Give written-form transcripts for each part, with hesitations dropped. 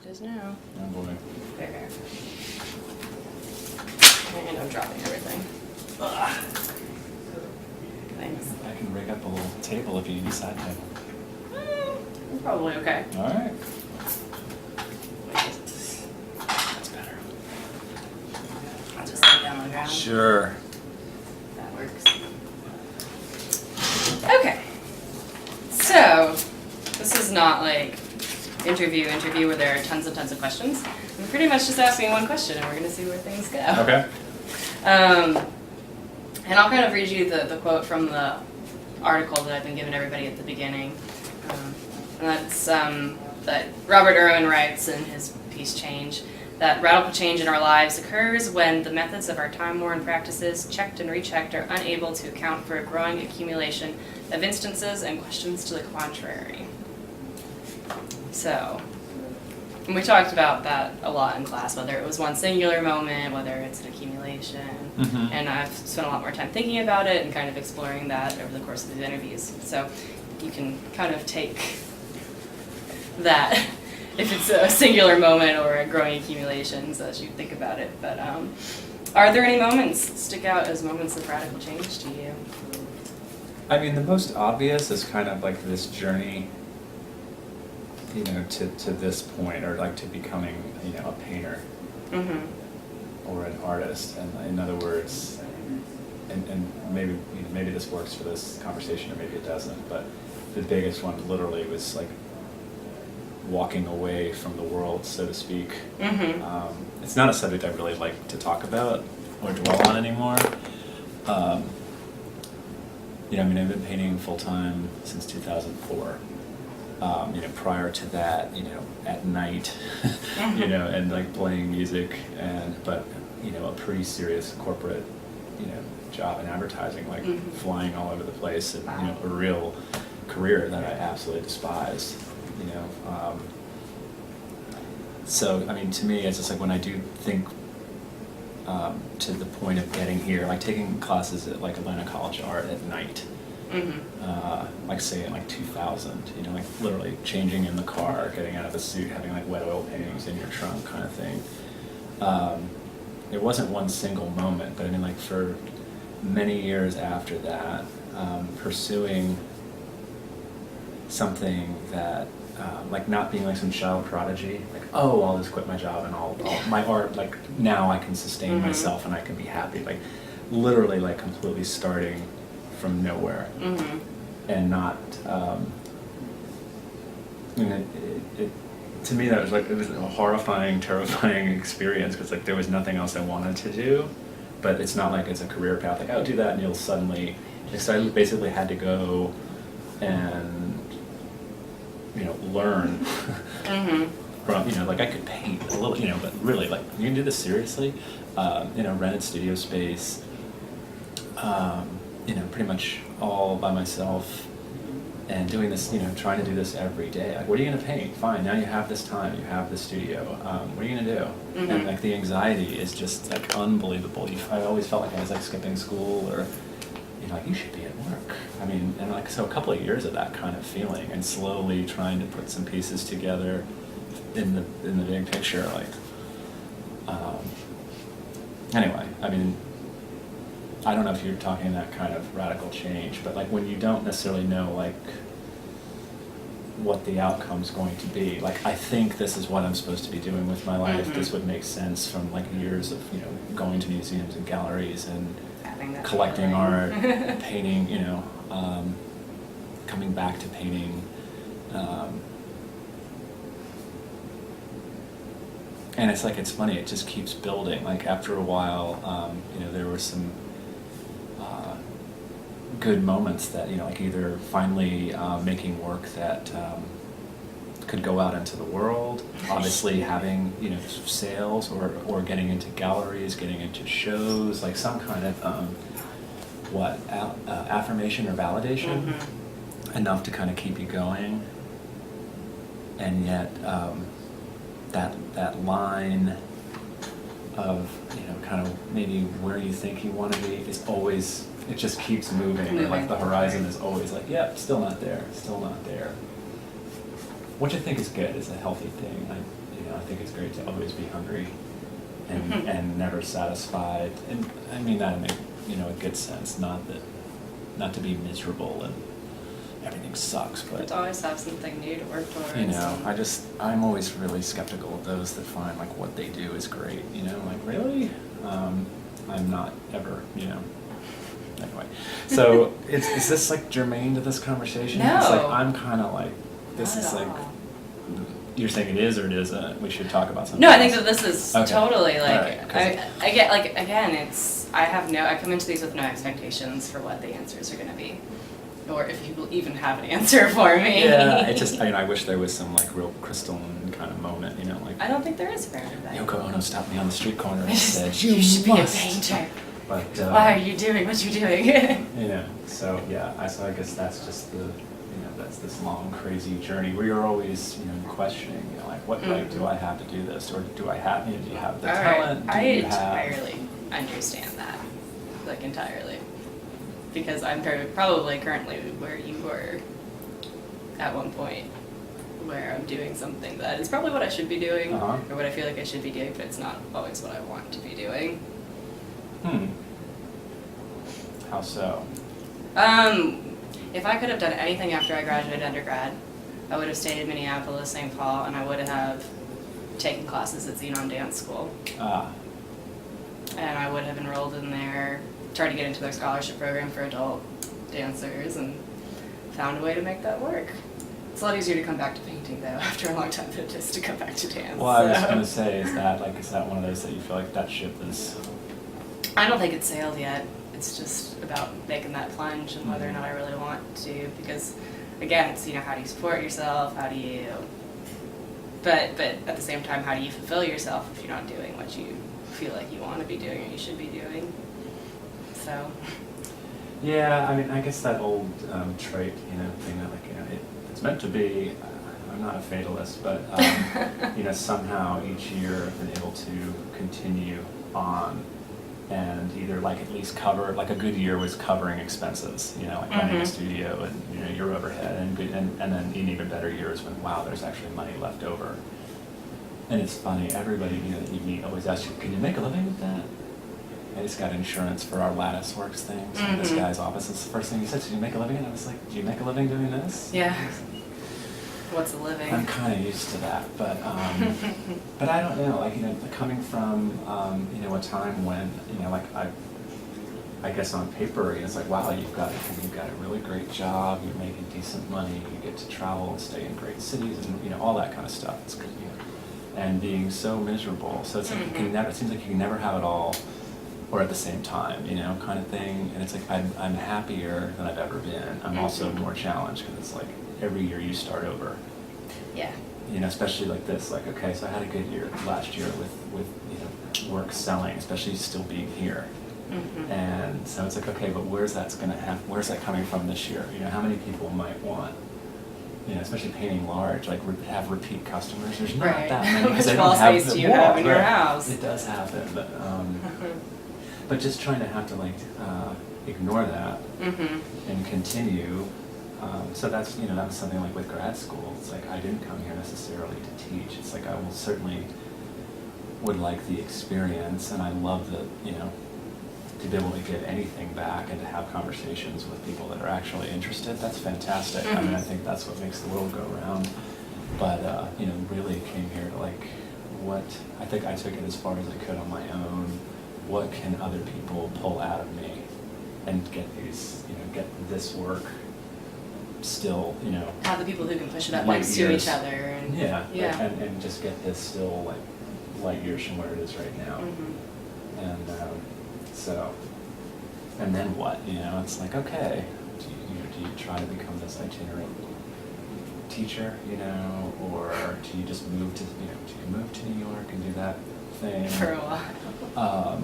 is now. Oh boy. There. And I'm dropping everything. Ugh. Thanks. I can rig up a little table if you need a side table. It's probably okay. All right. That's better. I'll just lay down on the ground. Sure. That works. Okay. So, this is not like interview where there are tons of questions. I'm pretty much just asking one question and we're going to see where things go. Okay. And I'll kind of read you the quote from the article that I've been giving everybody at the beginning. And that's that Robert Irwin writes in his piece Change, that radical change in our lives occurs when the methods of our time-worn practices, checked and rechecked, are unable to account for a growing accumulation of instances and questions to the contrary. So, and we talked about that a lot in class, whether it was one singular moment, whether it's an accumulation, and I've spent a lot more time thinking about it and kind of exploring that over the course of these interviews. So you can kind of take that if it's a singular moment or a growing accumulations as you think about it. But are there any moments that stick out as moments of radical change to you? I mean, the most obvious is kind of like this journey, you know, to this point, or like to becoming, you know, a painter or an artist. And in other words, and maybe, you know, maybe this works for this conversation or maybe it doesn't, but the biggest one literally was like walking away from the world, so to speak. It's not a subject I really like to talk about or dwell on anymore. You know, I mean, I've been painting full-time since 2004. You know, prior to that, you know, at night, you know, and like playing music, but, you know, a pretty serious corporate, you know, job in advertising, like flying all over the place, and, you know, a real career that I absolutely despise, you know. So, I mean, to me, it's just like when I do think to the point of getting here, like taking classes at like Atlanta College of Art at night, like say in like 2000, you know, like literally changing in the car, getting out of the suit, having like wet oil paintings in your trunk kind of thing. It wasn't one single moment, but I mean, like for many years after that, pursuing something that, like not being like some child prodigy, like, oh, I'll just quit my job and all my art, like now I can sustain myself and I can be happy. Like literally like completely starting from nowhere and not, I mean, it to me that was like, it was a horrifying, terrifying experience because like there was nothing else I wanted to do, but it's not like it's a career path, like, oh, do that and you'll suddenly, so I basically had to go and, you know, learn from, you know, like I could paint a little, you know, but really like, you can do this seriously, you know, rented studio space, you know, pretty much all by myself, and doing this, you know, trying to do this every day. Like, what are you gonna paint? Fine, now you have this time, you have the studio, what are you gonna do? And like the anxiety is just like unbelievable. I always felt like I was like skipping school, or, you know, like you should be at work. I mean, and like, so a couple of years of that kind of feeling, and slowly trying to put some pieces together in the big picture, like, anyway, I mean, I don't know if you're talking that kind of radical change, but like when you don't necessarily know like what the outcome's going to be, like I think this is what I'm supposed to be doing with my life, this would make sense from like years of, you know, going to museums and galleries and collecting art, painting, you know, coming back to painting, and it's like, it's funny, it just keeps building. Like after a while, you know, there were some good moments that, you know, like either finally making work that could go out into the world, obviously having, you know, sales, or getting into galleries, getting into shows, like some kind of affirmation or validation, enough to kind of keep you going. And yet that line of, you know, kind of maybe where you think you want to be is always, it just keeps moving. Like the horizon is always like, yep, still not there, still not there. Which I think is good, is a healthy thing. You know, I think it's great to always be hungry and Mhm. and never satisfied. And I mean that in a, you know, a good sense, not to be miserable and everything sucks, But but to always have something new to work towards. you know, and- I'm always really skeptical of those that find like what they do is great, you know, like really? I'm not ever, you know. Anyway, so is this like germane to this conversation? It's like No. I'm kind of like, this Not is at like, all. you're saying it is or it isn't? We should talk about something No, I think else. that this is Okay. totally like Alright, 'cause- I get like again I come into these with no expectations for what the answers are going to be, or if you will even have an answer for me. Yeah, it just, I wish there was some like real crystalline kind of moment, you know, like I don't think there is for everybody. Yoko Ono stopped me on the street corner and said, You should be a must." painter. But Why are you doing what you're doing? you know, so yeah, so I guess that's just the, you know, that's this long crazy journey where you're always, you know, questioning, you know, like what right do I have to do this, or do I have, you know, do you have the Mm-hmm. All right, talent? Do I you have? entirely understand that, like entirely, because I'm probably currently where you were at one point, where I'm doing something that is probably what I should be doing, Uh-huh. or what I feel like I should be doing, but it's not always what I want to be doing. How so? If I could have done anything after I graduated undergrad, I would have stayed in Minneapolis, St. Paul, and I would have taken classes at Xenon Dance School. Ah, And I would have enrolled in there, tried to get into their scholarship program for adult dancers, and found a way to make that work. It's a lot easier to come back to painting, though, after a long time than it is to come back to dance. well, I was so. gonna say, is that one of those that you feel like that ship is? I don't think it's sailed yet. It's just about making that plunge and whether or not I really want to, because again, it's, you know, how do you support yourself? How do you, but at the same time, how do you fulfill yourself if you're not doing what you feel like you want to be doing or you should be doing? So, Yeah, I mean, I guess that old trait, you know, thing that like, you know, it's meant to be. I'm not a fatalist, but you know, somehow each year I've been able to continue on and either like at least cover, like a good year was covering expenses, you know, like running a studio and, you know, your overhead, and then an even better year is when, wow, there's actually money left over. And it's funny, everybody, you know, that you meet always asks you, can you make a living with that? I just got insurance for our Lattice Works thing, so this guy's office is the first thing he said, did you make a living? And I was like, do you make a living doing this? yeah. What's a living? I'm kind of used to that, but I don't know, like, you know, coming from, you know, a time when, you know, like I guess on paper, it's like, wow, you've got a really great job, you're making decent money, you get to travel and stay in great cities, and, you know, all that kind of stuff. It's good, you know, and being so miserable, so it's like you can never, it seems like you can never have it all, or at the same time, you know, kind of thing. And it's like I'm happier than I've ever been. I'm also more challenged because it's like every year you start over. Yeah. You know, especially like this. Like, okay, so I had a good year last year with you know, work selling, especially still being here. And so it's like, okay, but where's that coming from this year? You know, how many people might want, you know, especially painting large, like have repeat customers. There's not Right. that many How because much they wall don't have space the do you wall, have in your right. house? It does happen, but just trying to have to like ignore that and continue. So that's, you know, that was something like with grad school. It's like I didn't come here necessarily to teach. It's like I will certainly would like the experience, and I love the, you know, to be able to give anything back and to have conversations with people that are actually interested. That's fantastic. I mean, I think that's what makes the world go round. But you know, really came here to like, what I think I took it as far as I could on my own. What can other people pull out of me and get these, you know, get this work still, you know, Have the people who can push it up light next to years. each other. And, Yeah, yeah. and just get this still like light years from where it is right now. And so, and then what? You know, it's like, okay, do you try to become this itinerant teacher, you know, or do you just move to, you know, do you move to New York and do that thing For a while.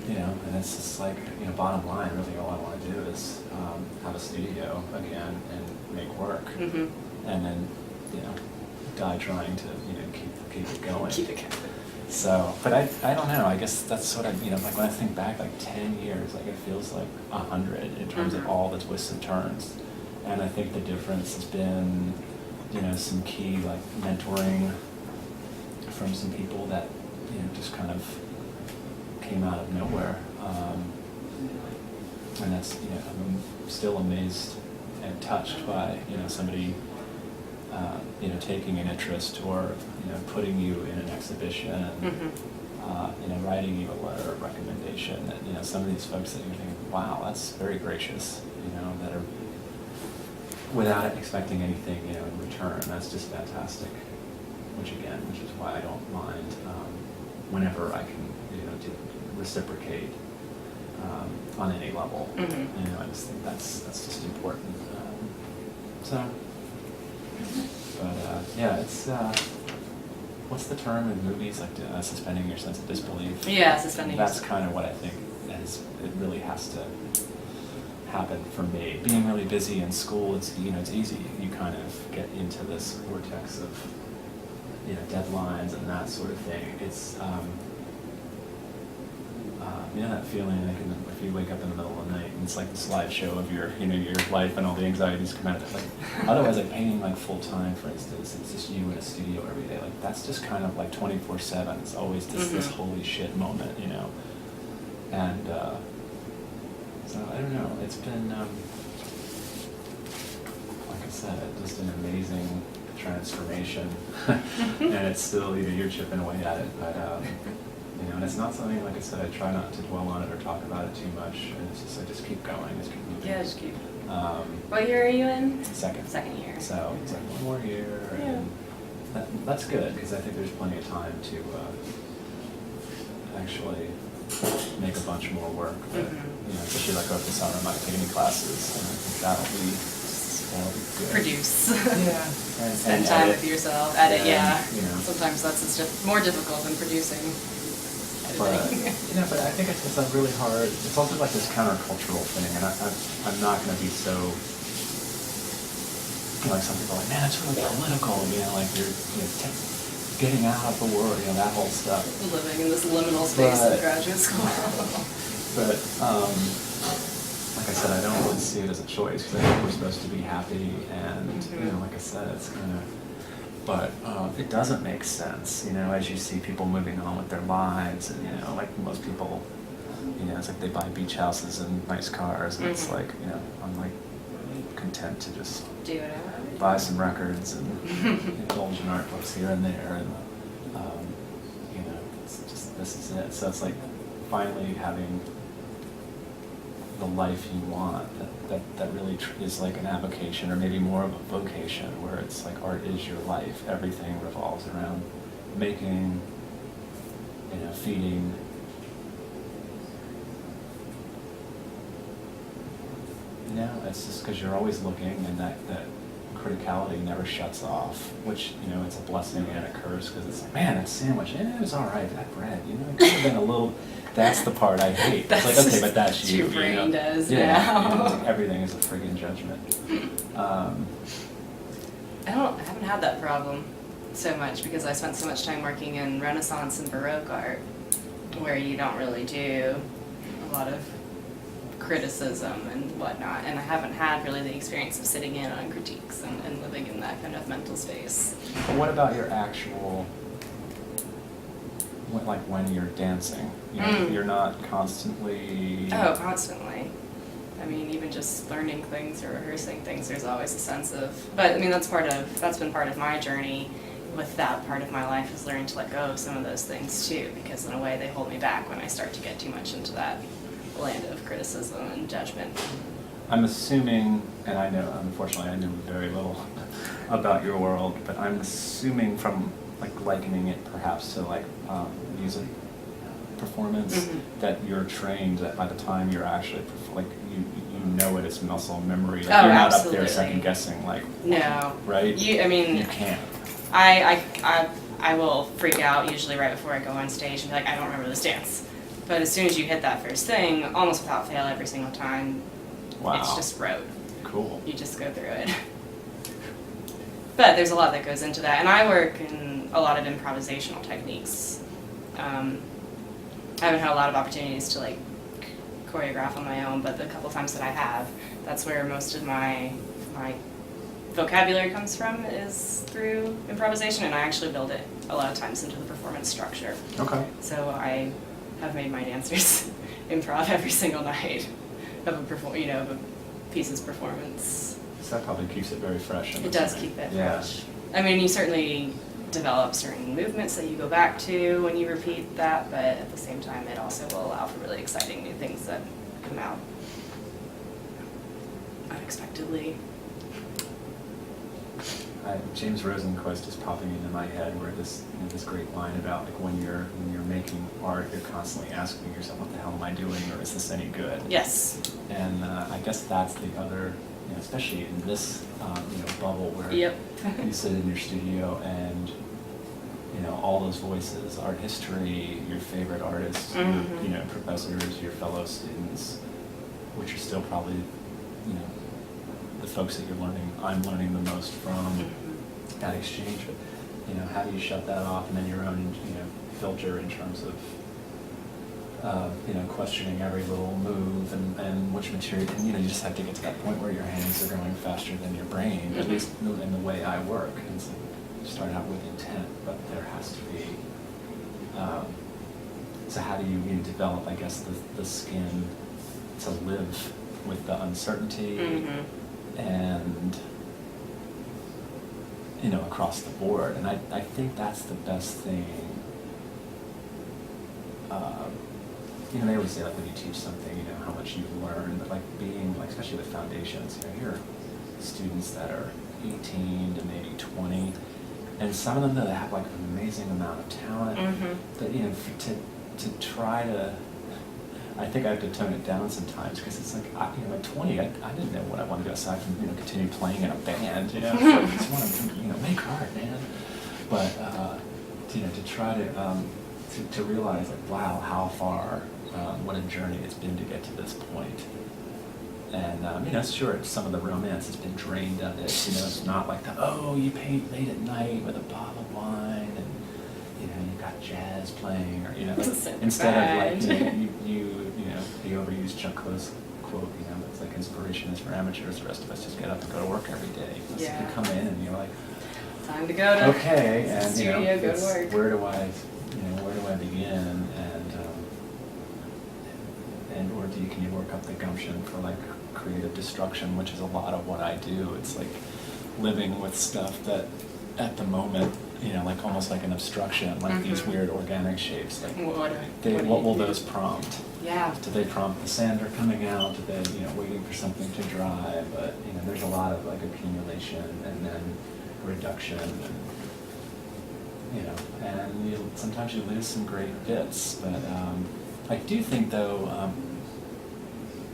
You know, and it's just like, you know, bottom line, really all I want to do is have a studio again and make work, and then, you know, die trying to, you know, keep it going. Keep it going. So, but I don't know. I guess that's sort of, you know, like when I think back, like 10 years, like it feels like 100 in terms of all the twists and turns. And I think the difference has been, you know, some key like mentoring from some people that, just kind of came out of nowhere. And that's, I'm still amazed and touched by, somebody, taking an interest or, putting you in an exhibition, writing you a letter of recommendation. That, some of these folks that you think, wow, that's very gracious, that are without expecting anything, in return. That's just fantastic. Which is why I don't mind whenever I can, to reciprocate on any level. I just think that's just important. But it's what's the term in movies, like suspending your sense of disbelief? Yeah, suspending. That's kind of what I think it really has to happen for me. Being really busy in school, it's easy. You kind of get into this vortex of deadlines and that sort of thing. It's that feeling like if you wake up in the middle of the night and it's like the slideshow of your your life and all the anxieties come out of it. Like otherwise, like painting like full time, for instance, it's just you in a studio every day. Like that's just kind of like 24/7. It's always this holy shit moment, And so I don't know. It's been like I said, just an amazing transformation, and it's still you're chipping away at it, but and it's not something, like I said, I try not to dwell on it or talk about it too much, and it's just I just keep going, just keep moving. Yeah, just keep. What year are you in? Second. Second year. So it's like one more year, and that's good because I think there's plenty of time to actually make a bunch more work. But, especially like over the summer, I might take any classes, and I think that'll be good. Produce. Yeah. Spend time with yourself. Edit, yeah. Sometimes that's more difficult than producing. But but I think it's a really hard. It's also like this countercultural thing, and I'm not going to be so. Like some people are like, man, it's really political. Like you're getting out of the world, that whole stuff. Living in this liminal space of graduate school. But like I said, I don't really see it as a choice because I think we're supposed to be happy, and like I said, it's kind of. But it doesn't make sense, as you see people moving on with their lives, and like most people, it's like they buy beach houses and nice cars, and it's like, I'm like content to just do whatever. Buy some records and indulge in art books here and there, and it's just this is it. So it's like finally having the life you want that really is like an avocation, or maybe more of a vocation, where it's like art is your life. Everything revolves around making, feeding. It's just because you're always looking, and that criticality never shuts off, which, it's a blessing and a curse, because it's like, man, that sandwich, it was all right, that bread, it could have been a little, that's the part I hate. It's like, okay, but that's you. Your brain does yeah, now. It's like everything is a friggin' judgment. I haven't had that problem so much, because I spent so much time working in Renaissance and Baroque art, where you don't really do a lot of criticism and whatnot, and I haven't had really the experience of sitting in on critiques and living in that kind of mental space. What about your actual, like when you're dancing? You're not constantly... Oh, constantly. I mean, even just learning things or rehearsing things, there's always a sense of, but I mean, that's been part of my journey with that part of my life, is learning to let go of some of those things too, because in a way they hold me back when I start to get too much into that land of criticism and judgment. I'm assuming, and unfortunately I know very little about your world, but I'm assuming from likening it perhaps to music performance, that you're trained that by the time you're actually you know it, it's muscle memory. You're not absolutely. Up there second guessing No. Right? You can't. I will freak out usually right before I go on stage and be like, I don't remember this dance. But as soon as you hit that first thing, almost without fail every single time, Wow. It's just rote. Cool. You just go through it. But there's a lot that goes into that, and I work in a lot of improvisational techniques. I haven't had a lot of opportunities to choreograph on my own, but the couple times that I have, that's where most of my vocabulary comes from is through improvisation, and I actually build it a lot of times into the performance structure. Okay. So I have made my dancers improv every single night of of a piece's performance. So that probably keeps it very fresh. It does keep it Yeah. fresh. I mean, you certainly develop certain movements that you go back to when you repeat that, but at the same time, it also will allow for really exciting new things that come out unexpectedly. James Rosenquist is popping into my head where this this great line about like when you're making art, you're constantly asking yourself, what the hell am I doing, or is this any good? Yes. And I guess that's the other, especially in this bubble where Yep. you sit in your studio and all those voices, art history, your favorite artists, Mhm. your professors, your fellow students, which are still probably the folks that I'm learning the most from that exchange. But how do you shut that off, and then your own filter in terms of questioning every little move and which material, and you just have to get to that point where your hands are going faster than your brain, at least in the way I work. And so you start out with intent, but there has to be, so how do you develop, I guess, the skin to live with the uncertainty and across the board. And I think that's the best thing. They always say, like, when you teach something, how much you learn, but like being, like, especially with foundations, here are students that are 18 to maybe 20, and some of them that have like an amazing amount of talent, that to try to, I think I have to tone it down sometimes, because it's like, at 20, I didn't know what I wanted to do aside from continue playing in a band. It's like, I just want to make art, man. But to try to realize, like, wow, how far, what a journey it's been to get to this point. And sure, some of the romance has been drained of it. It's not like you paint late at night with a bottle of wine, and you've got jazz playing, or instead of like the overused Chuck Close quote, it's like inspiration is for amateurs. The rest of us just get up and go to work every day. Yeah. You come in and you're like, time to go to okay, and studio, go to work. Where do I begin, or can you work up the gumption for like creative destruction, which is a lot of what I do. It's like living with stuff that at the moment, like almost like an obstruction, like these weird organic shapes. Like what will those prompt? Yeah. Do they prompt the sander coming out? Do they, waiting for something to dry? But there's a lot of like accumulation and then reduction, and sometimes you lose some great bits. But I do think though,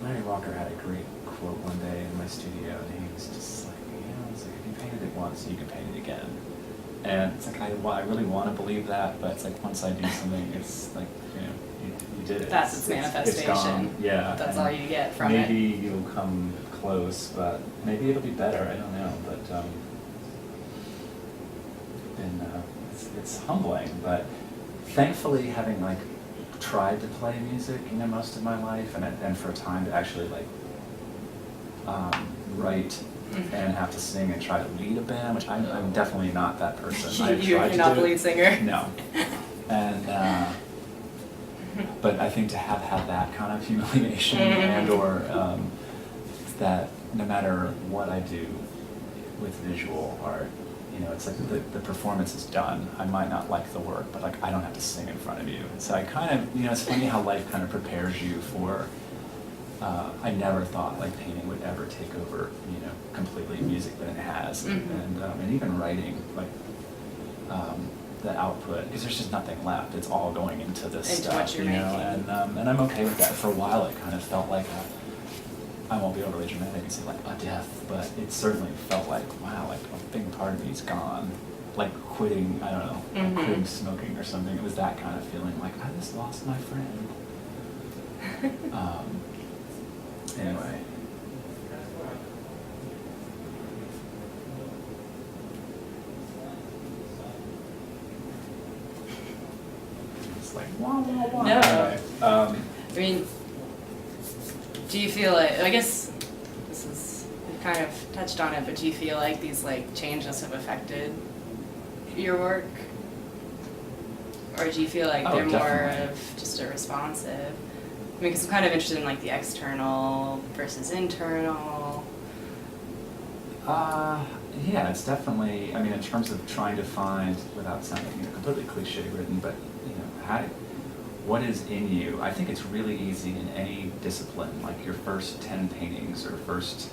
Larry Walker had a great quote one day in my studio, and he was just like, it's like, if you painted it once, you can paint it again. And it's like, I really want to believe that, but it's like once I do something, it's like, you did it. That's its manifestation. It's gone. Yeah. That's all you get from it. Maybe you'll come close, but maybe it'll be better. I don't know, but it's humbling. But thankfully, having like tried to play music, most of my life, and for a time to actually like write and have to sing and try to lead a band, which I'm definitely not that person. You're not the lead singer? No. And but I think to have had that kind of humiliation and or that no matter what I do with visual art, it's like the performance is done. I might not like the work, but like I don't have to sing in front of you. So I kind of, it's funny how life kind of prepares you for. I never thought like painting would ever take over, completely music, but it has, and even writing, like the output, because there's just nothing left. It's all going into this into stuff, what you're making. and I'm okay with that. For a while, it kind of felt like I won't be overly dramatic and say like a death, but it certainly felt like, wow, like a big part of me's gone. Like quitting, I don't know, like quitting smoking or something. It was that kind of feeling, like I just lost my friend. Anyway. It's like wah wah wah. No. Anyway, I mean, do you feel like, I guess this is kind of touched on it, but do you feel like these like changes have affected your work? Or do you feel like Oh, they're more definitely. of just a responsive? I mean, because I'm kind of interested in like the external versus internal. Yeah, it's definitely, I mean, in terms of trying to find, without sounding, completely cliche written, but, what is in you? I think it's really easy in any discipline, like your first 10 paintings or first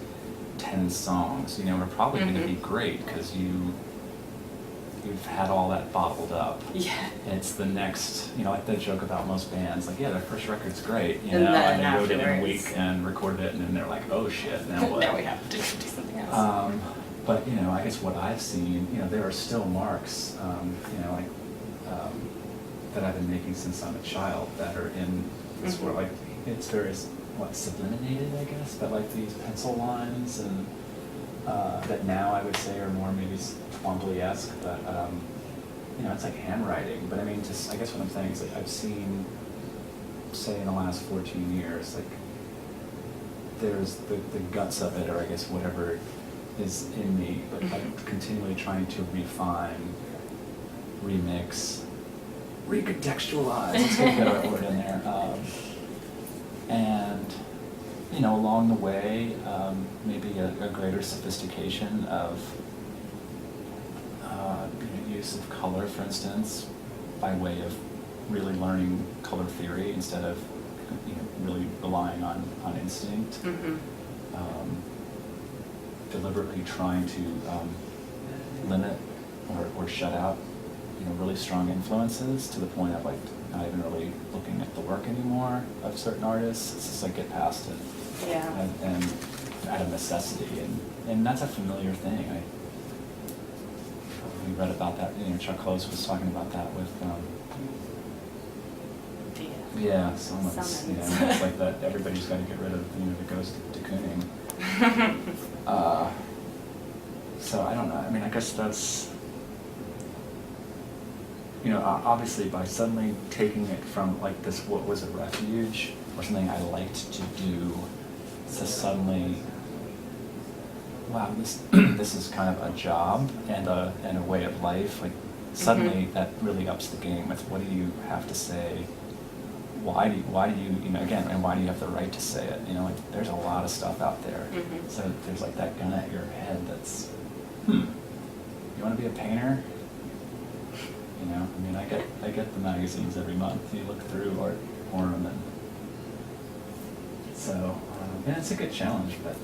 10 songs, are probably going to be great because you've had all that bottled up. Yeah. And it's the next, like the joke about most bands, like, yeah, their first record's great, And then and they wrote it in a afterwards. week and recorded it, and then they're like, oh shit, now what? Now we have to do something else. But, I guess what I've seen, there are still marks, that I've been making since I'm a child that are in sort of like, it's very, subliminated, I guess, but like these pencil lines and that now I would say are more maybe Twombly-esque, but, it's like handwriting. But I mean, just, I guess what I'm saying is like I've seen, say in the last 14 years, like there's the guts of it, or I guess whatever is in me, but I'm continually trying to refine, remix, recontextualize, let's get that word in there. And, along the way, maybe a greater sophistication of use of color, for instance, by way of really learning color theory instead of really relying on instinct. Deliberately trying to limit or shut out really strong influences to the point of like not even really looking at the work anymore of certain artists. It's just like get past it. Yeah. And out of necessity, and that's a familiar thing. We read about that. Chuck Close was talking about that with. Yeah, Summons. It's like that. Everybody's got to get rid of the ghost of de Kooning. So I don't know. I mean, I guess that's. Obviously by suddenly taking it from like this, what was a refuge or something I liked to do, to suddenly, wow, this is kind of a job and a way of life. Like suddenly that really ups the game with what do you have to say? Why do you again, and why do you have the right to say it? Like there's a lot of stuff out there. So there's like that gun at your head that's, you want to be a painter? I mean, I get the magazines every month. You look through Art Forum, and so it's a good challenge. But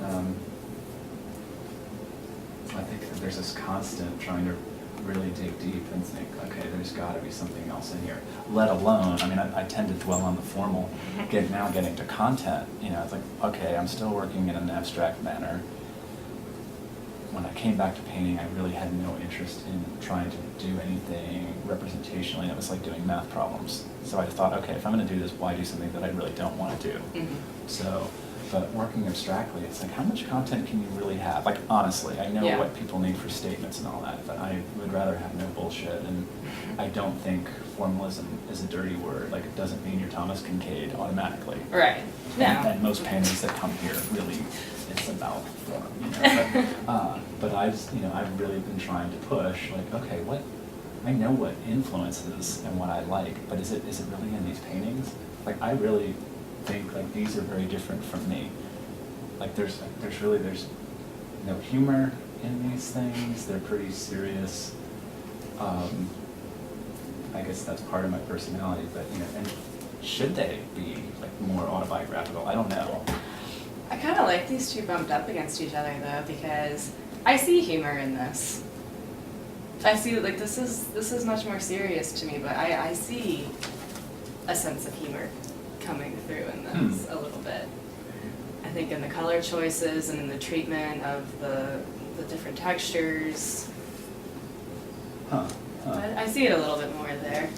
I think that there's this constant trying to really dig deep and think, okay, there's got to be something else in here. Let alone, I mean, I tend to dwell on the formal. Now getting to content, it's like, okay, I'm still working in an abstract manner. When I came back to painting, I really had no interest in trying to do anything representationally. It was like doing math problems. So I thought, okay, if I'm going to do this, why do something that I really don't want to do? So, but working abstractly, it's like, how much content can you really have? Like, honestly, I know what people need for statements and all that, but I would rather have no bullshit. And I don't think formalism is a dirty word. Like, it doesn't mean you're Thomas Kincaid automatically. Right. No. And most paintings that come here really, it's about form, but I've really been trying to push, like, okay, I know what influences and what I like, but is it really in these paintings? Like, I really think like these are very different from me. Like there's no humor in these things. They're pretty serious. I guess that's part of my personality, but and should they be like more autobiographical? I don't know. I kind of like these two bumped up against each other though, because I see humor in this. I see like this is much more serious to me, but I see a sense of humor coming through in this a little bit. I think in the color choices and in the treatment of the different textures. I see it a little bit more there.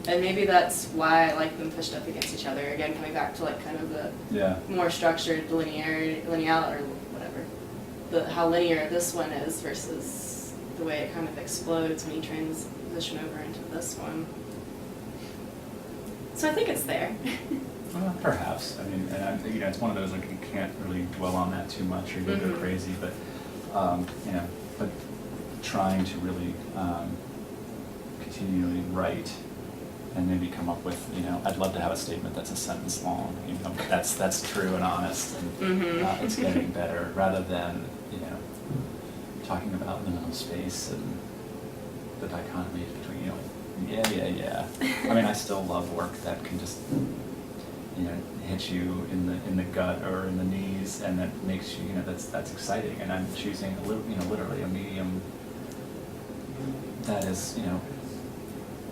And maybe that's why I like them pushed up against each other. Again, coming back to like kind of the more structured lineal or whatever. How linear this one is versus the way it kind of explodes when you transition over into this one. So I think it's there. Well, perhaps. I mean, and it's one of those, like, you can't really dwell on that too much or you'll go crazy, but, but trying to really continually write and maybe come up with, I'd love to have a statement that's a sentence long, but that's true and honest, and it's getting better, rather than, talking about liminal space and the dichotomy between, yeah. I mean, I still love work that can just, hit you in the gut or in the knees, and that makes you, that's exciting. And I'm choosing literally a medium that is,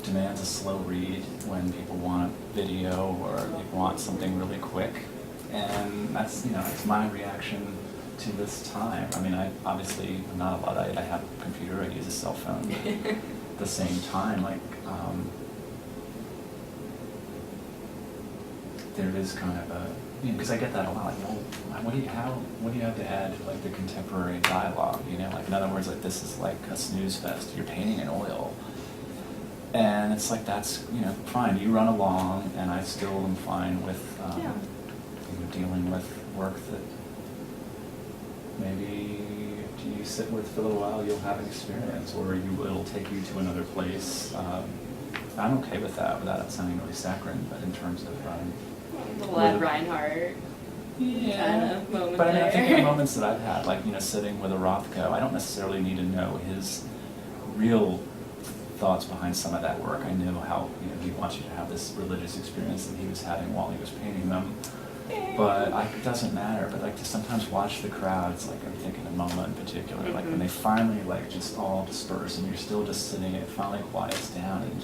demands a slow read when people want video or they want something really quick, and that's it's my reaction to this time. I mean, I obviously am not a Luddite. I have a computer. I use a cell phone. But at the same time, like. There is kind of a, because I get that a lot, like, well, what do you have to add to, like, the contemporary dialogue, like, in other words, like, this is like a snooze fest, you're painting in oil, and it's like, that's, fine, you run along, and I still am fine with, dealing with work that maybe if you sit with for a little while, you'll have an experience, or it'll take you to another place. I'm okay with that, without it sounding really saccharine, but in terms of, the Ed Reinhardt kind of moment. But I mean, I think the moments that I've had, like, sitting with a Rothko, I don't necessarily need to know his real thoughts behind some of that work. I know how, he wants you to have this religious experience that he was having while he was painting them. But it doesn't matter. But, like, to sometimes watch the crowds, like, I'm thinking a moment in particular, like, when they finally, like, just all disperse and you're still just sitting, it finally quiets down and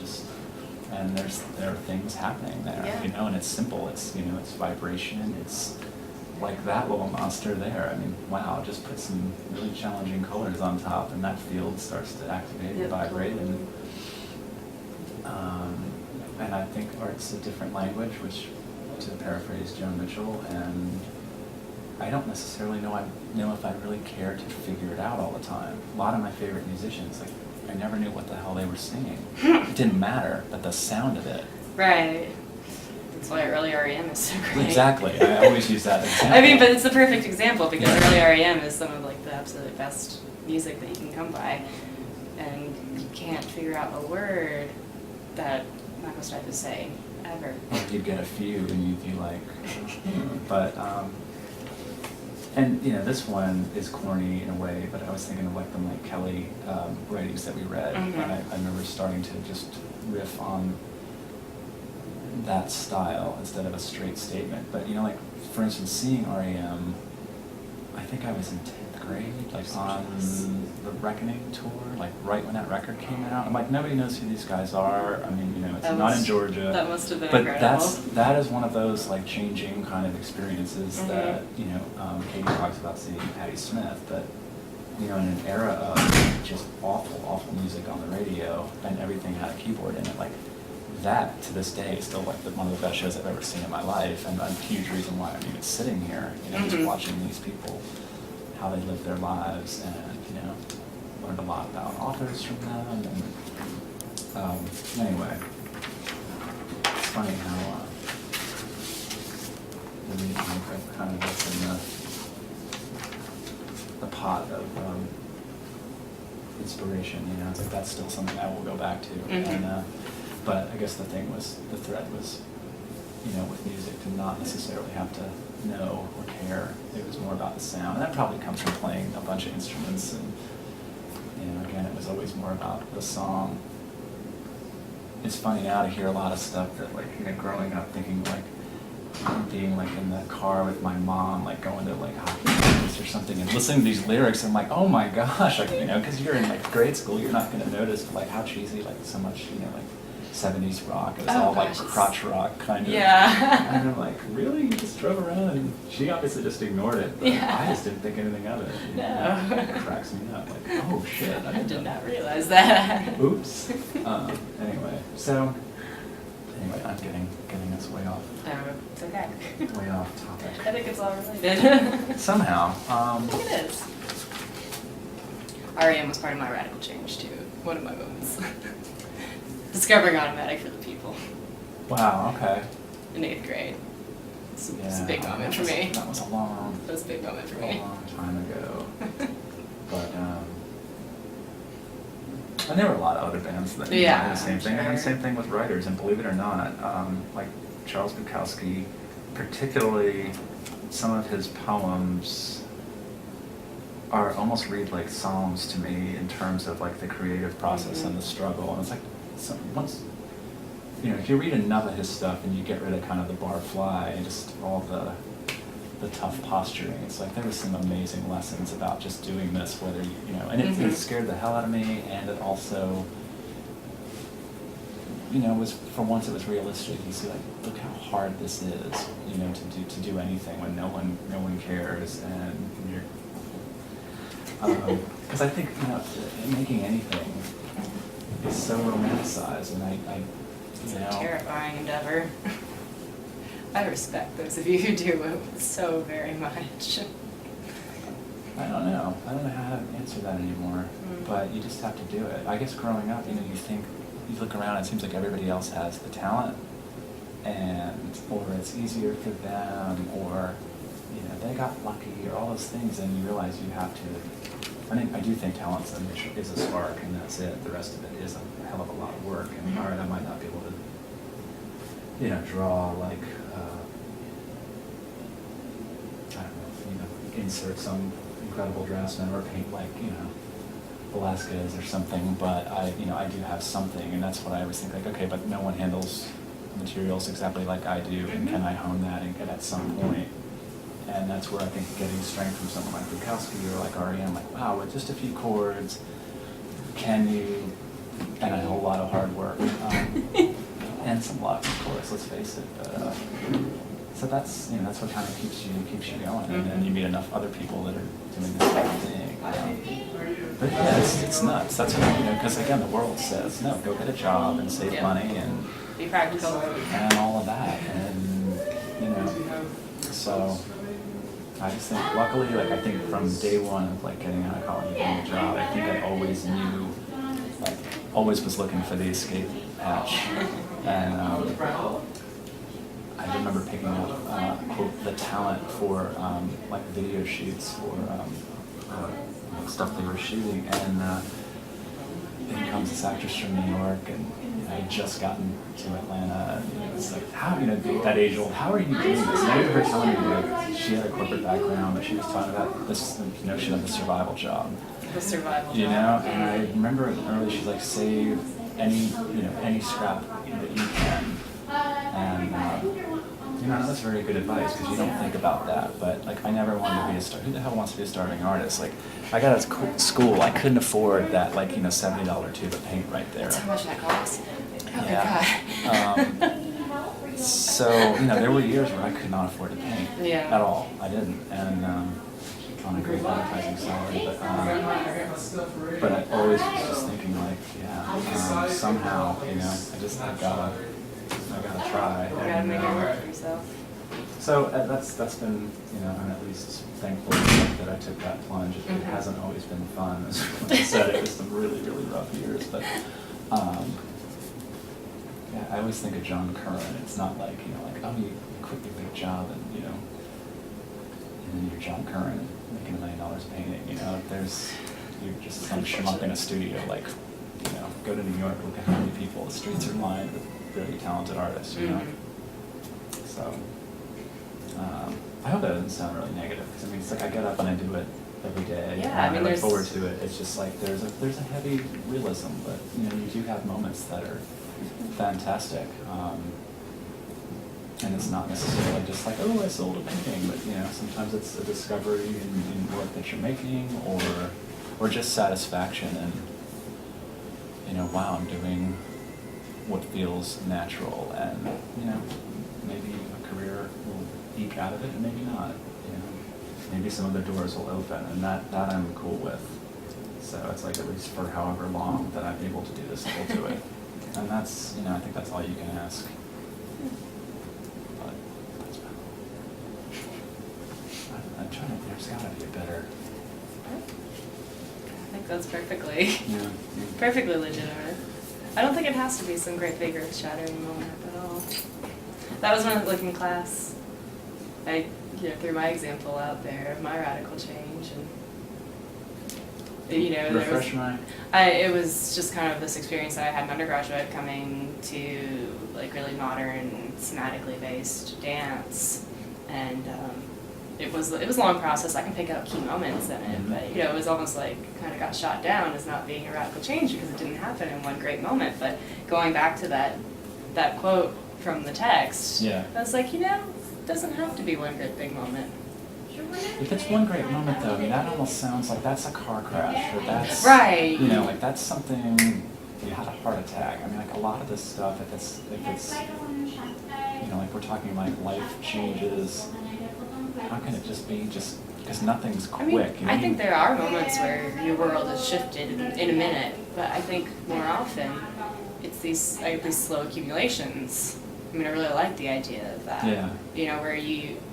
there are things happening there, and it's simple, it's, it's vibration, it's like that little monster there. I mean, wow, just put some really challenging colors on top and that field starts to activate and vibrate, and I think art's a different language, which, to paraphrase Joan Mitchell, and I don't necessarily know if I really care to figure it out all the time. A lot of my favorite musicians, like, I never knew what the hell they were singing. It didn't matter, but the sound of it. Right. That's why early REM is so great. Exactly. I always use that example. I mean, but it's the perfect example because early REM is some of, like, the absolute best music that you can come by, and you can't figure out a word that Michael Stipe is saying ever. Or you'd get a few and you'd be like, but. And this one is corny in a way, but I was thinking of, like, the Mike Kelly writings that we read, and I remember starting to just riff on that style instead of a straight statement. But like, for instance, seeing REM, I think I was in 10th grade, like on the Reckoning tour, like right when that record came out. I'm like, nobody knows who these guys are. I mean, it's not in Georgia. That must have been but incredible. that is one of those, like, changing kind of experiences that Katie talks about seeing Patti Smith, but in an era of just awful music on the radio and everything had a keyboard in it, like that to this day is still like one of the best shows I've ever seen in my life, and a huge reason why I'm even sitting here, just watching these people, how they live their lives, and learned a lot about authors from them. And anyway, it's funny how the kind of what's in the pot of inspiration. It's like that's still something I will go back to. And but I guess the thread was, with music, to not necessarily have to know or care. It was more about the sound, and that probably comes from playing a bunch of instruments. And again, it was always more about the song. It's funny now to hear a lot of stuff that, like, growing up, thinking like being like in the car with my mom, like going to like hockey games or something, and listening to these lyrics. I'm like, oh my gosh, like, because you're in like grade school, you're not going to notice like how cheesy, like so much, like 70s rock. It was all like crotch rock kind of. Yeah. And I'm like, really? You just drove around? And she obviously just ignored it. But I just didn't think anything of it. No. It cracks me up. Like, oh shit. I did not realize that. Oops. Anyway, I'm getting us way off. It's okay. Way off topic. I think it's all related. Somehow. I think it is. REM was part of my radical change too. One of my moments. Discovering Automatic for the People. Wow, okay. in 8th grade. It's a big Yeah, moment for me. That was a long, That was a big moment for a me. long time ago. But, and there were a lot of other bands that did Yeah, the same thing. sure. And the same thing with writers, and believe it or not, like Charles Bukowski, particularly some of his poems are almost read like psalms to me in terms of like the creative process and the struggle. And it's like, once, if you read enough of his stuff and you get rid of kind of the barfly and just all the tough posturing, it's like there was some amazing lessons about just doing this, whether and it scared the hell out of me, and it also, was, for once it was realistic. You see, like, look how hard this is, to do anything when no one cares, and you're, because I think, making anything is so romanticized, and It's a terrifying endeavor. I respect those of you who do it so very much. I don't know how to answer that anymore, but you just have to do it. I guess growing up, you look around, it seems like everybody else has the talent, or it's easier for them, or, they got lucky, or all those things, and you realize you have to, I do think talent is a spark, and that's it. The rest of it is a hell of a lot of work, and all right, I might not be able to, draw like, I don't know, insert some incredible draftsman or paint like, Velasquez or something, but I do have something, and that's what I always think, like, okay, but no one handles materials exactly like I do, and can I hone that and get at some point? And that's where I think getting strength from someone like Bukowski or like REM, like, wow, with just a few chords, can you, and a whole lot of hard work, and some luck, of course, let's face it, but, so that's what kind of keeps you going, and then you meet enough other people that are doing the same thing. But yeah, it's nuts. That's what, because again, the world says, no, go get a job and save money and be practical, and all of that, and so I just think, luckily, like, I think from day one of like getting out of college and getting a job, I think I always knew, like, always was looking for the escape hatch, and I remember picking up quote, the talent for like video shoots for stuff they were shooting, and in comes this actress from New York, and I had just gotten to Atlanta, and it's like, how, that age old, how are you doing this? And I remember her telling me that she had a corporate background, but she was talking about this notion of the survival job. The survival job. And I remember early, she's like, save any scrap that you can, and that's very good advice, because you don't think about that, but like, I never wanted to be a star. Who the hell wants to be a starving artist? Like, I got out of school, I couldn't afford that, like, $70 tube of paint right there. That's how much that costs. Oh, Yeah. good God. So, there were years where I could not afford to paint at all. I didn't, and on a great advertising salary, but I always was just thinking, like, somehow, I gotta try. You gotta make it work for yourself. So that's been, I'm at least thankful that I took that plunge. It hasn't always been fun, as I said. It was some really, really rough years, but I always think of John Curran. It's not like, like, oh, you quit your big job and then you're John Curran making $1 million painting. You're just some schmuck in a studio, like, go to New York, look at how many people, the streets are lined with really talented artists, So, I hope that doesn't sound really negative, because it's like I get up and I do it every day, Yeah, and I look forward to it. It's just like there's a heavy realism, but you do have moments that are fantastic, and it's not necessarily just like, oh, I sold a painting, but sometimes it's a discovery in work that you're making, or just satisfaction and wow, I'm doing what feels natural, and maybe a career will eke out of it, and maybe not. Maybe some of the doors will open, and that I'm cool with. So it's like, at least for however long that I'm able to do this, I'll do it, and that's I think that's all you can ask. But that's about it. I'm trying to. There's gotta be a better. I think that's perfectly Yeah. perfectly legitimate. I don't think it has to be some great big earth-shattering moment at all. That was when, like, in class, I threw my example out there of my radical change, and Refresh my. it was just kind of this experience that I had in undergraduate coming to like really modern, somatically based dance, and it was a long process. I can pick out key moments in it, but it was almost like kind of got shot down as not being a radical change because it didn't happen in one great moment. But going back to that quote from the text, I was like, it doesn't have to be one great big moment. If it's one great moment, though, I mean, that almost sounds like that's a car crash, or that's right. Like that's something. You had a heart attack. I mean, like a lot of this stuff, if it's like we're talking like life changes, how can it just be because nothing's quick? I think there are moments where your world is shifted in a minute, but I think more often it's these slow accumulations. I mean, I really like the idea of that. Yeah.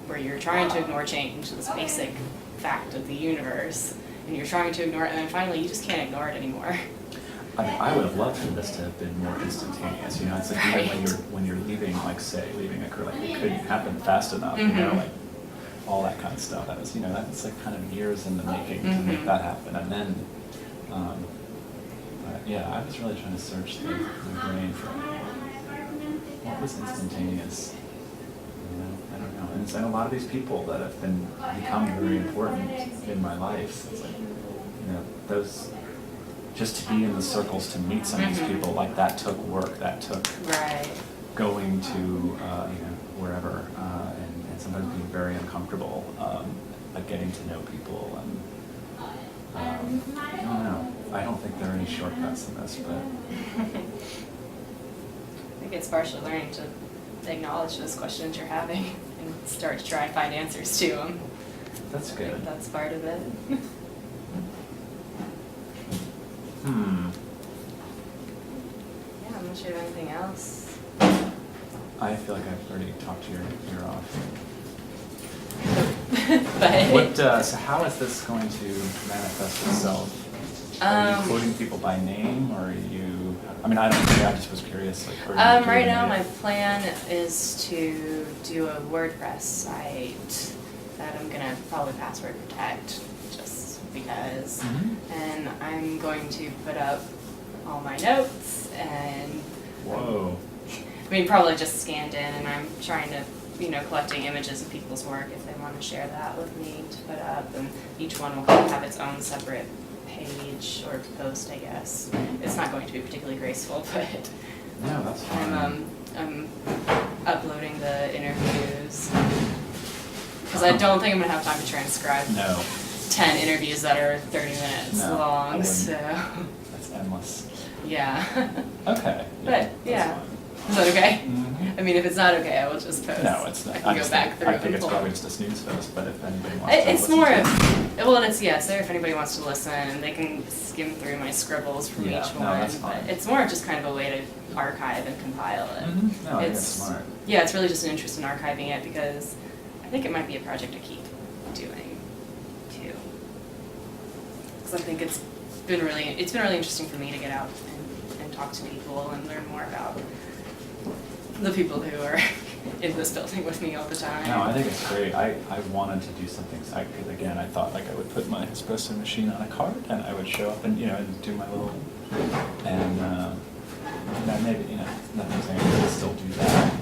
Where you're trying to ignore change, this basic fact of the universe, and you're trying to ignore it, and then finally you just can't ignore it anymore. I mean, I would have loved for this to have been more instantaneous. It's like even when you're leaving, like say leaving a career, like it couldn't happen fast enough. Like all that kind of stuff. That was that's like kind of years in the making to make that happen, and then. I was really trying to search through my brain for what was instantaneous. I don't know. And a lot of these people that have become very important in my life. It's like, those, just to be in the circles, to meet some of these people, like that took work. That took going to wherever, and sometimes being very uncomfortable, like getting to know people and. I don't know. I don't think there are any shortcuts in this, but. I think it's partially learning to acknowledge those questions you're having and start to try and find answers to them. That's good. I think that's part of it. Yeah, I'm not sure of anything else. I feel like I've already talked your ear off. But so how is this going to manifest itself? Are you quoting people by name, or are you? I mean, I don't know. I just was curious. Like, right now, my plan is to do a WordPress site that I'm gonna probably password protect, just because. And I'm going to put up all my notes and. Whoa. I mean, probably just scanned in, and I'm trying to. Collecting images of people's work if they want to share that with me to put up, and each one will kind of have its own separate page or post, I guess. It's not going to be particularly graceful, but no, that's fine. I'm uploading the interviews because I don't think I'm going to have time to transcribe 10 interviews that are 30 minutes long, so... That's endless. Yeah. Okay. But, yeah. Is that okay? I mean, if it's not okay, I will just post. No, it's not. I can go back through. I think it's probably just a snooze fest, but if anybody wants to it's listen more to of, well, and it's there if anybody wants to listen, and they can skim through my scribbles from each one. That's fine. But it's more of just kind of a way to archive and compile it. No, I think it's smart. Yeah, it's really just an interest in archiving it because I think it might be a project to keep doing too. Because I think it's been really interesting for me to get out and talk to people and learn more about the people who are in this building with me all the time. No, I think it's great. I wanted to do something, because again, I thought like I would put my espresso machine on a cart and I would show up and, and do my little, and maybe, nothing saying I could still do that.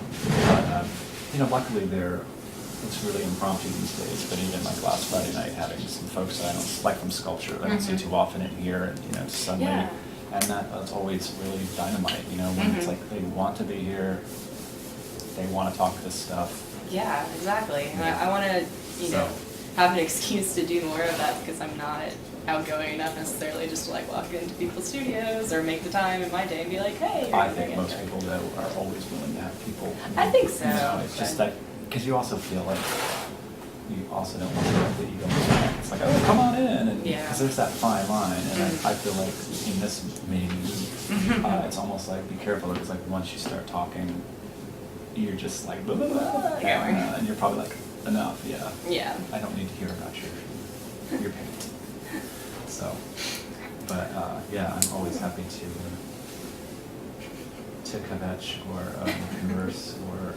But, luckily it's really impromptu these days, but even like last Friday night having some folks that I don't, like from Sculpture, that I don't see too often in here, and, suddenly, and that's always really dynamite, when it's like they want to be here, they want to talk this stuff. Yeah, exactly. And I want to, have an excuse to do more of that because I'm not outgoing enough necessarily just to like walk into people's studios or make the time in my day and be like, hey. I think most people though are always willing to have people. I think so. It's just that, because you also feel like you also don't want to let the ego back. It's like, oh, come on in, and because there's that fine line, and I feel like in this maybe it's almost like be careful, because like once you start talking, you're just like blah, blah, blah, and you're probably like enough, yeah. I don't need to hear about your pain. So, but I'm always happy to to kvetch or converse or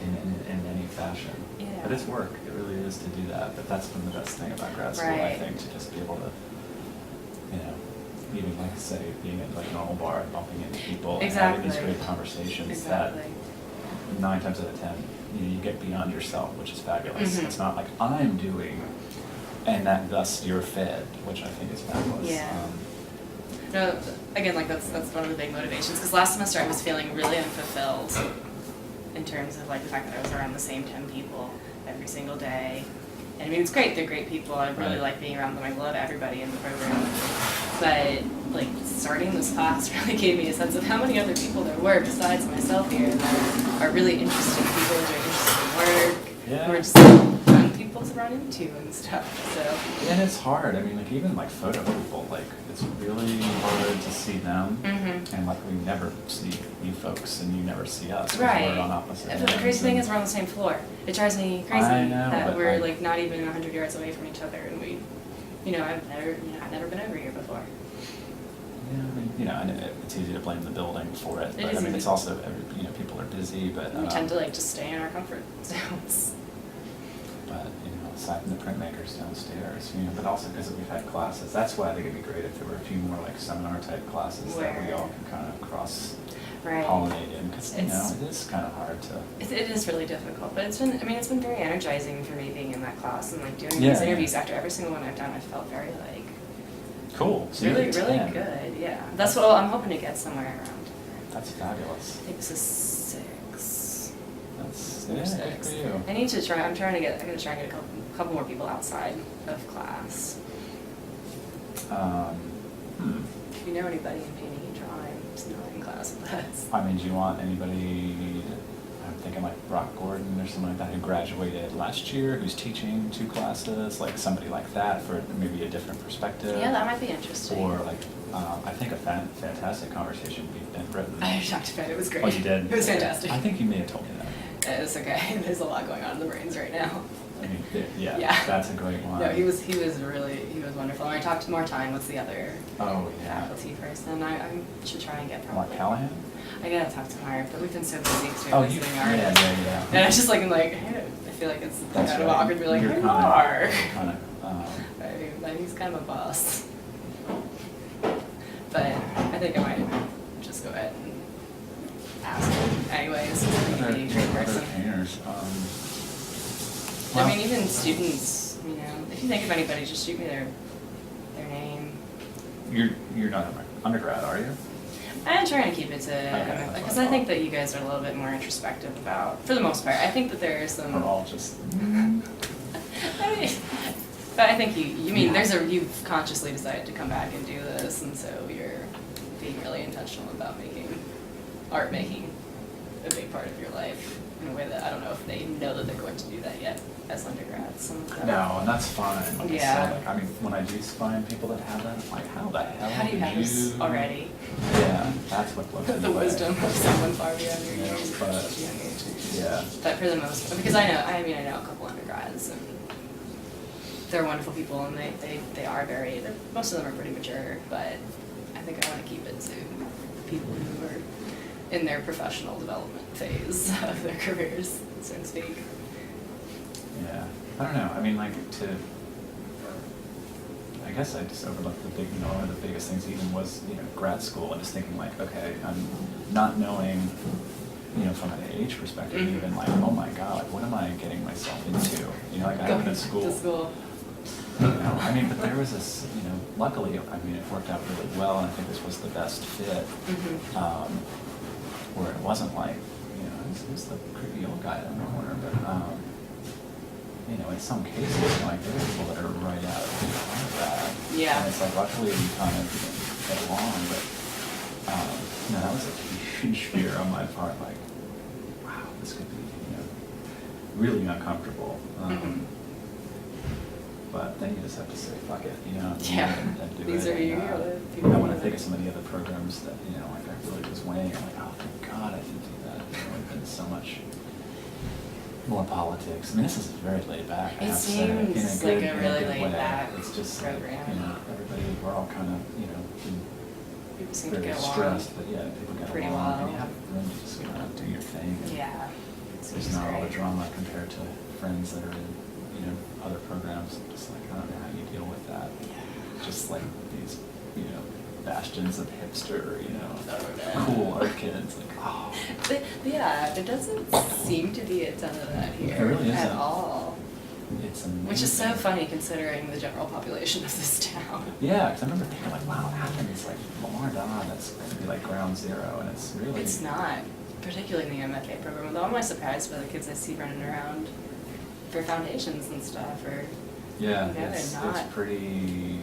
in any fashion. Yeah. But it's work. It really is to do that. But that's been the best thing about grad school, I Right. think, to just be able to, even like I say, being at like a normal bar and bumping into people and having these Exactly. great conversations Exactly. that 9 times out of 10, you get beyond yourself, which is fabulous. Mhm. It's not like I'm doing, and that thus you're fed, which I think is fabulous. Yeah. No, again, like that's one of the big motivations. Because last semester I was feeling really unfulfilled in terms of like the fact that I was around the same 10 people every single day. And I mean, it's great. They're great people. I really Right. like being around them. I love everybody in the program. But like starting this class really gave me a sense of how many other people there were besides myself here that are really interesting people doing interesting work. Yeah. Who are just fun people to run into and stuff. So. And it's hard. I mean, like even like photo people, like it's really hard to see them, Mhm. and like we never see you folks, and you never see us. 'Cause Right. We're on opposite But the ends, crazy thing and- is we're on the same floor. It drives me crazy I know, that but we're I- like not even 100 yards away from each other, and we, I've never been over here before. Yeah, I mean, and it's easy to blame the building for it, It but is I mean, easy. it's also people are busy, but We tend to like just stay in our comfort zones. But aside from the printmakers downstairs, but also because we've had classes, that's why I think it'd be great if there were a few more like seminar type classes that we Where- all can kind of cross Right. pollinate in, because It's- it is kind of hard to. It is really difficult, but it's been very energizing for me being in that class and like doing Yeah, these yeah. interviews. After every single one I've done, I felt very like Cool. So you really get really 10. good. Yeah, that's what I'm hoping to get somewhere around. That's fabulous. I think this is 6. That's Or good 6. for you. I need to try. I'm trying to get. I'm gonna try and get a couple more people outside of class. If you know anybody in painting and drawing, just not in class with us. I mean, do you want anybody? I'm thinking like Brock Gordon or someone like that who graduated last year, who's teaching 2 classes, like somebody like that for maybe a different perspective. Yeah, that might be interesting. Or like, I think a fantastic conversation we've been written. I talked about it. It was great. Oh, you did? It was fantastic. I think you may have told me that. It's okay. There's a lot going on in the brains right now. I mean, yeah, Yeah. that's a great one. No, he was wonderful. And I talked more time. What's the other Oh, yeah. faculty person? I should try and get Mark probably. Callahan? I gotta talk to Mark, but we've been so busy because Oh, we're you, visiting yeah, artists. yeah. And I was just like, hey, I feel like it's That's kind of right. awkward to be like, You're hey, kinda- Mark. Kind of, Like, he's kind of a boss. But I think I might just go ahead and ask him anyways. He's a great person. other painters. I mean, even students, if you think of anybody, just shoot me their name. You're not an undergrad, are you? I'm trying to keep it to, that's because what I I think thought. that you guys are a little bit more introspective about, for the most part. I think that there is some. We're all just. But I think you've consciously decided to come back and do this, and so you're being really intentional about art making a big part of your life in a way that I don't know if they know that they're going to do that yet as undergrads. Some of them. No, and that's fine. Like I Yeah. said, I mean, when I do find people that have that, I'm like, how the hell How do you have this already? Yeah, that's what blows me The away. wisdom of someone far beyond your Yeah, years, but- young age. Yeah. But for the most part, because I know a couple undergrads, and they're wonderful people, and they are most of them are pretty mature, but I think I want to keep it to people who are in their professional development phase of their careers, so to speak. Yeah, I don't know, I mean, like, I guess I just overlooked one of the biggest things even was, grad school, and just thinking like, okay, I'm not knowing, from an age perspective, Mhm. even like, oh my God, like, what am I getting myself into? Like, I haven't been to school. To school. I mean, but there was this, luckily, I mean, it worked out really well, and I think this was the best fit, Mhm. where it wasn't like, who's the creepy old guy in the corner, but, in some cases, like, there are people that are right out of that. Yeah. And it's like, luckily, we kind of get along, but, that was a huge fear on my part, like, wow, this could be, really uncomfortable. Mhm. But then you just have to say, fuck it, Yeah. and do These it. are you, And, people. when I think of some of the other programs that, like I really was weighing, I'm like, oh, thank God I didn't do that. It would have been so much more politics. I mean, this is very laid back. I It have to say, in a seems good- like a in really good laid way. back It's just program. like, everybody, we're all kind of, People seem to very get along. stressed, but yeah, people get pretty along, and well. you have room to just kind of do your thing. And Yeah. There's not all the drama compared to friends that are in, you know, other programs. Just like, I don't know how you deal with that. Yeah. Just like these, you know, bastions of hipster, you know, Oh, cool art kids. Like, oh. But yeah, there doesn't seem to be a ton of that here There really at isn't. all. It's amazing. Which is so funny considering the general population of this town. Yeah, because I remember thinking like, wow, Athens, like Lamar Dodd, that's going to be like ground zero, and it's really. It's not, particularly in the MFA program. Although I'm always surprised by the kids I see running around for foundations and stuff, or Yeah, you know, it's they're not. pretty,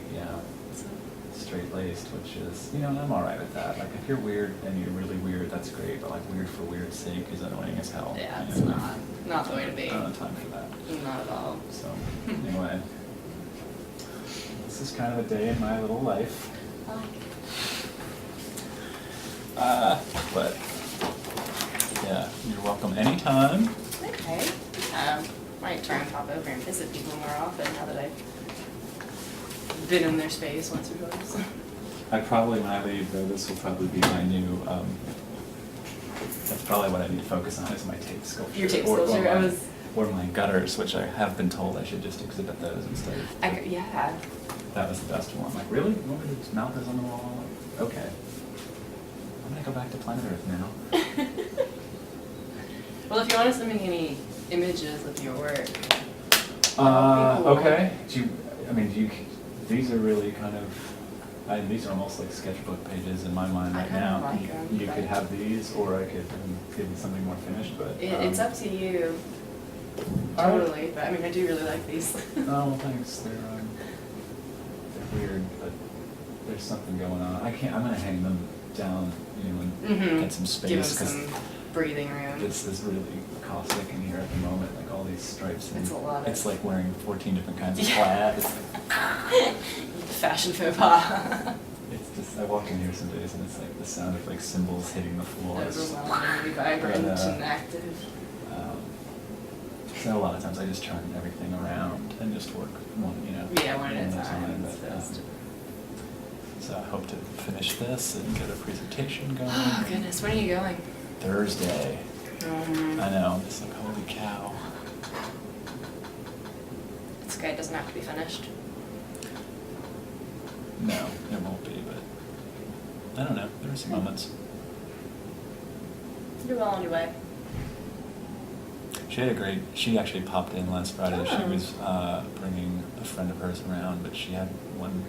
straight laced, which is, you know, I'm all right with that. Like, if you're weird and you're really weird, that's great, but like weird for weird's sake is annoying as hell. Yeah, you it's know? not the way to be. I don't have time for that. Not at all. So, anyway, this is kind of a day in my little life. But, yeah, you're welcome anytime. Okay. Might try and pop over and visit people more often now that I've been in their space once or twice. I probably, when I leave, though, this will probably be my new, that's probably what I need to focus on is my tape sculpture. Your tape Or sculpture, my, or my gutters, which I have been told I should just exhibit those instead of. Yeah. That was the best one. I'm like, really? You want me to mount those on the wall? Okay. I'm gonna go back to planet Earth now. Well, if you want to send me any images of your work. Cool. Okay. These are really kind of, these are almost like sketchbook pages in my mind I right kinda now. like 'em, You but- could have these, or I could give you something more finished, but. It's up to you. All right. Totally, but I mean, I do really like these. Oh, well, thanks. They're weird, but there's something going on. I'm gonna hang them down, you know, and Mhm. get some Give them space, because some breathing room. this is really caustic in here at the moment, like all these stripes. And It's a lot of- It's like wearing 14 different kinds of Yeah. plaid. Fashion faux pas. It's just, I walk in here some days and it's like the sound of like cymbals hitting the floor. Overwhelmingly vibrant But, and active. So a lot of times I just turn everything around and just work one, you know. Yeah, one at a time. but, It's best. so I hope to finish this and get a presentation going. Oh goodness, when are you going? Thursday. I know, I'm just like, holy cow. It's okay, it doesn't have to be finished. No, it won't be, but I don't know, there are some moments. You're well on your way. She actually popped in last Friday. She Oh. was bringing a friend of hers around, but she had one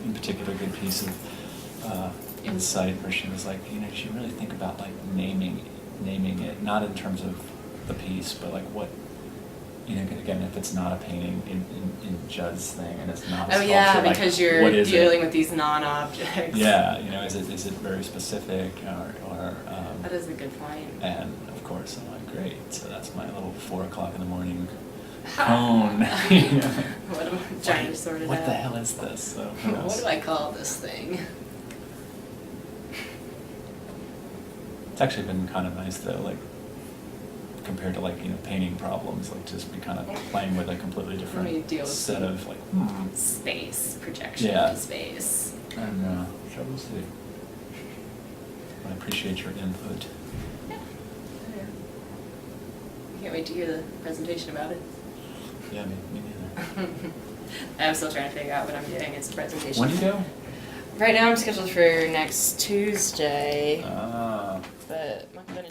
in particular good piece of insight where she was like, you know, you should really think about like naming it, not in terms of the piece, but like what, you know, again, if it's not a painting in Judd's thing and it's not a Oh yeah, sculpture, like, because you're what is dealing it? with these non-objects. Yeah, you know, is it very specific or That is a good point. and of course, I'm like, great. So that's my little 4 o'clock in the morning cone. What am I trying to sort it out? What the hell is this? So who knows? What do I call this thing? It's actually been kind of nice though, like compared to like, you know, painting problems, like just be kind of playing with a completely Me different deal with set some of like, Space, projection Yeah. of space. and so we'll see. I appreciate your input. Yeah. I can't wait to hear the presentation about it. Yeah, me neither. I'm still trying to figure out what I'm doing. It's a presentation. When do you go? Right now I'm scheduled for next Tuesday, Ah. but I'm gonna